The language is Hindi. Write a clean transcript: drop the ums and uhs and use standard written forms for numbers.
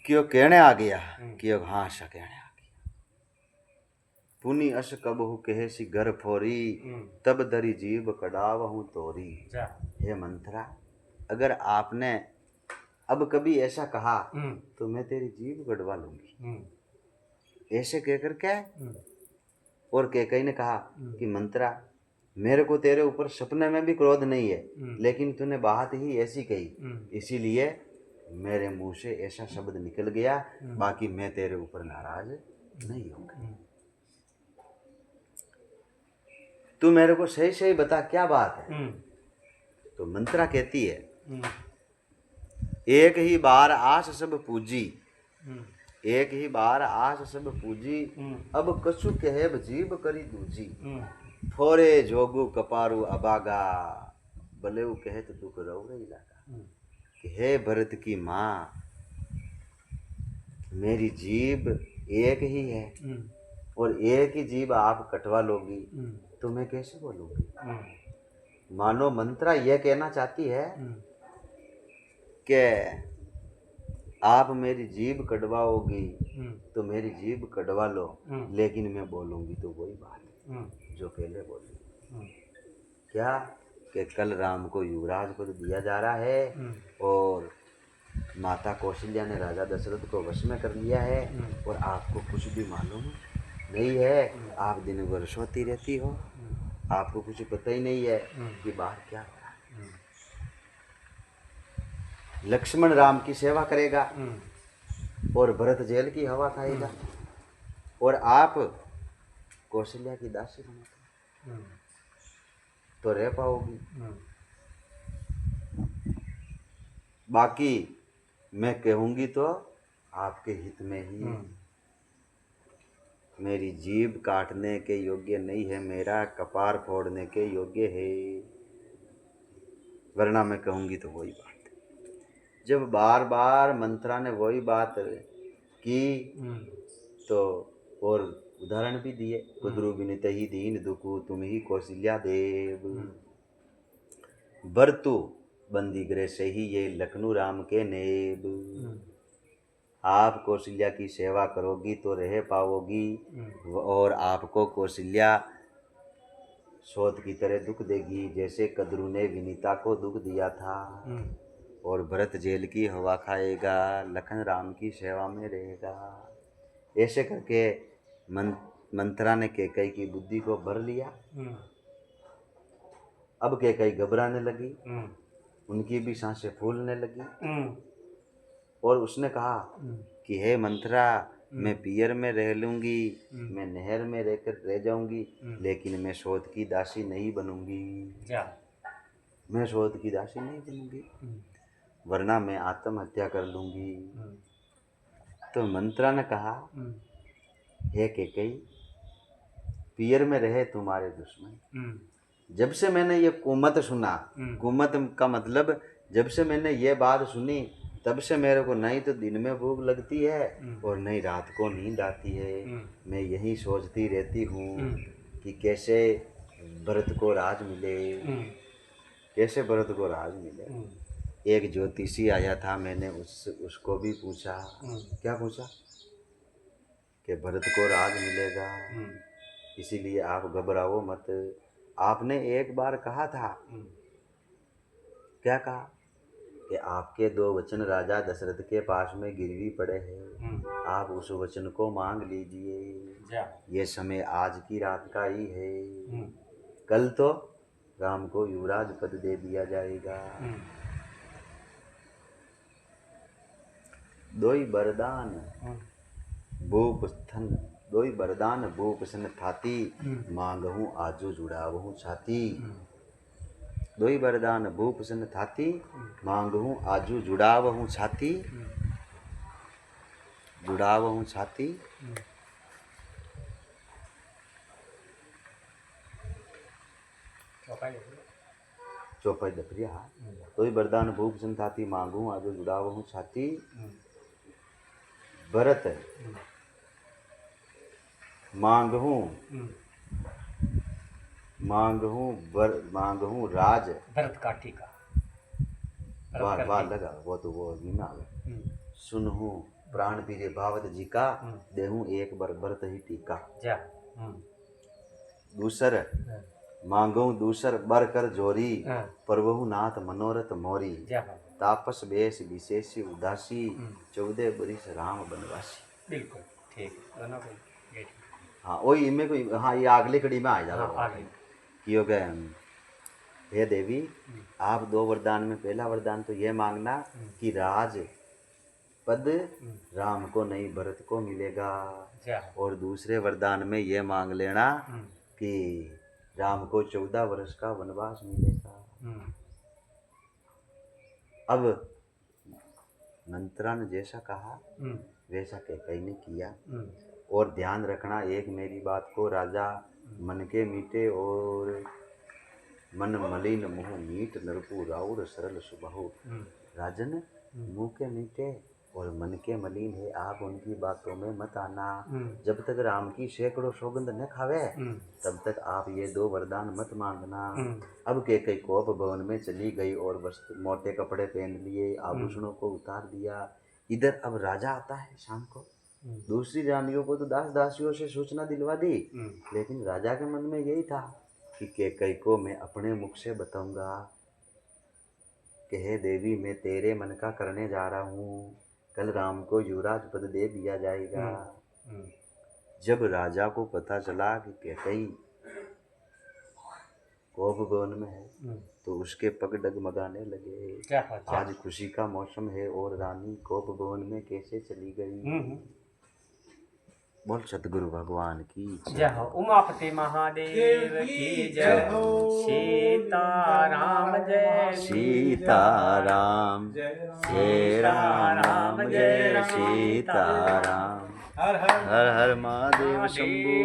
क्यों कहने आ गया क्यों घास कहने आ गया पुनि अस कबहु कहे सी घर फोरी तब दरी जीव कड़ावहूँ तोरी। हे मंथरा, अगर आपने अब कभी ऐसा कहा तो मैं तेरी जीभ कड़वा लूंगी। ऐसे कहकर क्या और कैकेयी ने कहा कि मंत्रा, मेरे को तेरे ऊपर सपने में भी क्रोध नहीं है, लेकिन तूने बात ही ऐसी कही, इसीलिए मेरे मुंह से ऐसा शब्द निकल गया, बाकी मैं तेरे ऊपर नाराज नहीं हूँ। तू मेरे को सही सही बता क्या बात है। तो मंत्रा कहती है, एक ही बार आस सब पूजी, एक ही बार आस सब पूजी, अब कछु कहेब जीभ करी दूजी। फोरे जोगु कपारू अबागा, बलेऊ कहे तो दुख रौरे लागा। कि हे भरत की माँ, मेरी जीभ एक ही है और एक ही जीभ आप कटवा लोगी तो मैं कैसे बोलूँगी। मानो मंत्रा यह कहना चाहती है कि आप मेरी जीभ कटवाओगी तो मेरी जीभ कटवा लो, लेकिन मैं बोलूँगी तो वही बात जो पहले बोली। क्या कि कल राम को युवराज पद दिया जा रहा है और माता कौशल्या ने राजा दशरथ को वश में कर लिया है और आपको कुछ भी मालूम नहीं है। आप दिन भर सोती रहती हो, आपको कुछ पता ही नहीं है कि बाहर क्या हो रहा है। लक्ष्मण राम की सेवा करेगा और भरत जेल की हवा खाएगा और आप कौशल्या की दासी बनोगे तो रह पाओगी। बाकी मैं कहूँगी तो आपके हित में ही। मेरी जीभ काटने के योग्य नहीं है, मेरा कपार फोड़ने के योग्य है, वरना मैं कहूँगी तो वही बात। जब बार बार मंत्रा ने वही बात की तो और उदाहरण भी दिए, कुद्रु बिनित ही दीन दुखु तुम ही कौशल्या देव, बरतु बंदी गृह से ही ये लखनऊ राम के नेब। आप कौशल्या की सेवा करोगी तो रह पाओगी और आपको कौशल्या सोत की तरह दुख देगी, जैसे कद्रु ने विनीता को दुख दिया था। और भरत जेल की हवा खाएगा, लखन राम की सेवा में रहेगा। ऐसे करके मंत्रा ने कैकेयी की बुद्धि को भर लिया। अब कैकेयी घबराने लगी, उनकी भी सांसें फूलने लगी और उसने कहा कि हे मंत्रा, मैं पियर में रह लूँगी, मैं नहर में रहकर रह जाऊँगी, लेकिन मैं शोध की दासी नहीं बनूँगी। मैं शोध की दासी नहीं बनूँगी, वरना मैं आत्महत्या कर लूँगी। तो मंत्रा ने कहा, हे कैकेयी, पियर में रहे तुम्हारे दुश्मन। जब से मैंने ये कुमत सुना, कुमत का मतलब जब से मैंने ये बात सुनी तब से मेरे को नहीं तो दिन में भूख लगती है और नहीं रात को नींद आती है। मैं यही सोचती रहती हूँ कि कैसे भरत को राज मिले, कैसे भरत को राज मिले। एक ज्योतिषी आया था, मैंने उसको भी पूछा। क्या पूछा? कि भरत को राज मिलेगा, इसीलिए आप घबराओ मत। आपने एक बार कहा था, क्या कहा? कि आपके 2 वचन राजा दशरथ के पास में गिरवी पड़े हैं, आप उस वचन को मांग लीजिए। ये समय आज की रात का ही है, कल तो राम को युवराज पद दे दिया जाएगा। दोई बरदान भूप स्थन, दोई बरदान भूप सन थाती, मांगहूँ आजो जुड़ावहूँ छाती। दोई बरदान भूप सन थाती, मांगहूँ आजू जुड़ावहूँ छाती, जुड़ावहूँ छाती। चौपाई दफरिया। दोई बरदान भूप सन थाती, मांगहूँ आजो जुड़ावहूँ छाती। भरत मांगहूँ मांगहूँ राज, भरत काठी का वाह लगा वो तो वो मीना सुनहूँ प्राण पीरे भावत जी का देहूं एक बार बरत ही टीका। जा दूसर मांगू दूसर बर कर जोरी प्रभु नाथ मनोरथ मोरी। तापस बेस विशेषी उदासी 14 बरिस राम बनवासी। बिल्कुल ठीक है दोनों को ये ठीक। हाँ वही इनमें कोई हाँ ये अगली कड़ी में आ जाएगा। हाँ, आगे। कि हो गए हे देवी आप 2 वरदान में पहला वरदान तो ये मांगना कि राज पद राम को नहीं भरत को मिलेगा, और दूसरे वरदान में ये मांग लेना कि राम को 14 वर्ष का वनवास मिलेगा। अब मंत्रा ने जैसा कहा वैसा कैकेयी ने किया। और ध्यान रखना एक मेरी बात को, राजा मन के मीठे और मन मलिन मुँह मीठ नरपु राउर सरल सुबहु। राजन मुँह के मीठे और मन के मलिन है, आप उनकी बातों में मत आना। जब तक राम की सैकड़ों सौगंध न खावे तब तक आप ये 2 वरदान मत मांगना। अब कैकेयी कोप भवन में चली गई और वस्त्र मोटे कपड़े पहन लिए, आभूषणों को उतार दिया। इधर अब राजा आता है शाम को। दूसरी रानियों को तो दास दासियों से सूचना दिलवा दी, लेकिन राजा के मन में यही था कि कैकेयी को मैं अपने मुख से बताऊंगा कि हे देवी मैं तेरे मन का करने जा रहा हूँ, कल राम को युवराज पद दे दिया जाएगा। जब राजा को पता चला कि कैकेयी कोप भवन में है तो उसके पग डगमगाने लगे। आज खुशी का मौसम है और रानी कोप भवन में कैसे चली गई। बोल सतगुरु भगवान की जय हो। उमापति महादेव की जय हो। सीताराम जय सीताराम जय राम जय सीताराम। हर हर महादेव शंभु।